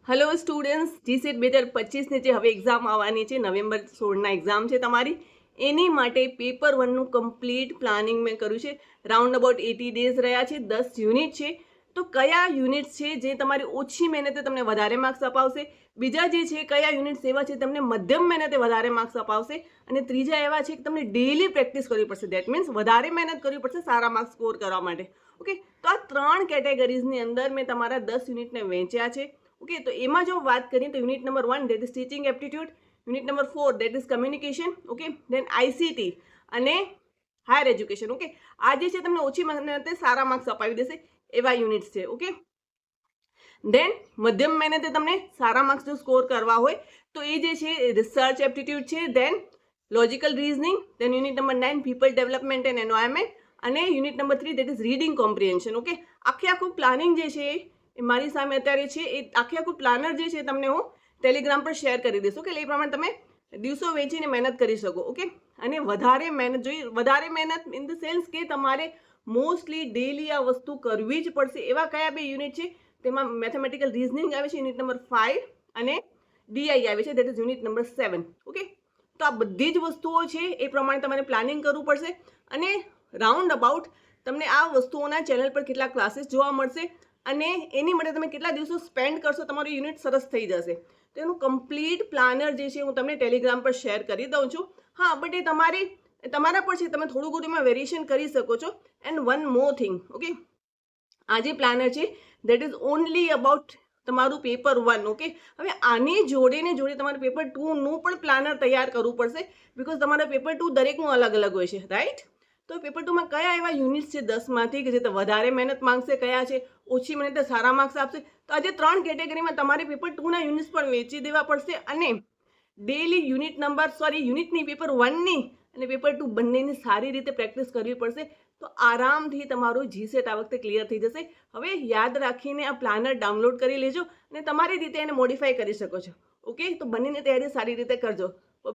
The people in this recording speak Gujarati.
હેલો સ્ટુડન્ટ્સ, જીસેટ 2025ની જે હવે એક્ઝામ આવવાની છે, નવેમ્બર 16ના એક્ઝામ છે તમારી, એની માટે પેપર 1નું કમ્પ્લીટ પ્લાનિંગ મેં કર્યું છે. રાઉન્ડ અબાઉટ 80 ડેઝ રહ્યા છે, 10 યુનિટ છે. તો કયા યુનિટ્સ છે જે તમારી ઓછી મહેનતે તમને વધારે માર્ક્સ અપાવશે, બીજા જે છે કયા યુનિટ્સ એવા છે તમને મધ્યમ મહેનતે વધારે માર્ક્સ અપાવશે, અને ત્રીજા એવા છે કે તમને ડેઇલી પ્રેક્ટિસ કરવી પડશે. દેટ મીન્સ વધારે મહેનત કરવી પડશે સારા માર્ક્સ સ્કોર કરવા માટે. ઓકે, તો આ 3 કેટેગરીઝની અંદર મેં તમારા 10 યુનિટને વહેંચ્યા છે. ઓકે, તો એમાં જો વાત કરીએ તો unit number 1 that is teaching aptitude, unit number 4 that is communication, okay, then ICT અને હાયર એજ્યુકેશન. ઓકે, આ જે છે તમને ઓછી મહેનતે સારા માર્ક્સ અપાવી દેશે એવા યુનિટ્સ છે. ઓકે, દેન મધ્યમ મહેનતે તમને સારા માર્ક્સ જો સ્કોર કરવા હોય તો એ જે છે રિસર્ચ એપ્ટિટ્યૂડ છે, then logical reasoning, then unit number 9 people development and environment, અને unit number 3 that is reading comprehension. Okay, આખું પ્લાનિંગ જે છે એ મારી સામે અત્યારે છે. એ આખું પ્લાનર જે છે તમને હું ટેલિગ્રામ પર શેર કરી દઈશ. ઓકે, એ પ્રમાણે તમે દિવસો વેચીને મહેનત કરી શકો. ઓકે, અને વધારે મહેનત જોઈએ, વધારે મહેનત ઇન ધ સેન્સ કે તમારે મોસ્ટલી ડેલી આ વસ્તુ કરવી જ પડશે. એવા કયા બે યુનિટ છે? તેમાં મેથેમેટિકલ રીઝનિંગ આવે છે યુનિટ નંબર 5, અને ડીઆઈ આવે છે that is unit number 7. Okay, તો આ બધી જ વસ્તુઓ છે એ પ્રમાણે તમારે પ્લાનિંગ કરવું પડશે. અને રાઉન્ડ અબાઉટ તમને આ વસ્તુઓના ચેનલ પર કેટલા ક્લાસીસ જોવા મળશે અને એની માટે તમે કેટલા દિવસો સ્પેન્ડ કરશો, તમારું યુનિટ સરસ થઈ જશે. તો એનું કમ્પ્લીટ પ્લાનર જે છે હું તમને ટેલિગ્રામ પર શેર કરી દઉં છું. હા, બટ એ તમારા પર છે, તમે થોડું ઘણું એમાં વેરિએશન કરી શકો છો. And one more thing, okay, આ જે પ્લાનર છે દેટ ઇઝ ઓનલી અબાઉટ તમારું પેપર 1. ઓકે, હવે આની જોડે ને જોડે તમારે પેપર 2નું પણ પ્લાનર તૈયાર કરવું પડશે, બિકોઝ તમારા પેપર 2 દરેકનું અલગ અલગ હોય છે, રાઈટ? તો પેપર 2માં કયા એવા યુનિટ્સ છે 10માંથી કે જે વધારે મહેનત માંગશે, કયા છે ઓછી મહેનતે સારા માર્ક્સ આપશે. તો આજે 3 કેટેગરીમાં તમારે પેપર 2ના યુનિટ્સ પણ વેચી દેવા પડશે, અને ડેલી યુનિટની પેપર 1ની અને પેપર 2 બંનેની સારી રીતે પ્રેક્ટિસ કરવી પડશે. તો આરામથી તમારું જીસેટ આ વખતે ક્લિયર થઈ જશે. હવે યાદ રાખીને આ પ્લાનર ડાઉનલોડ કરી લેજો અને તમારી રીતે એને મોડિફાઈ કરી શકો છો. ઓકે, તો બંનેની તૈયારી સારી રીતે કરજો.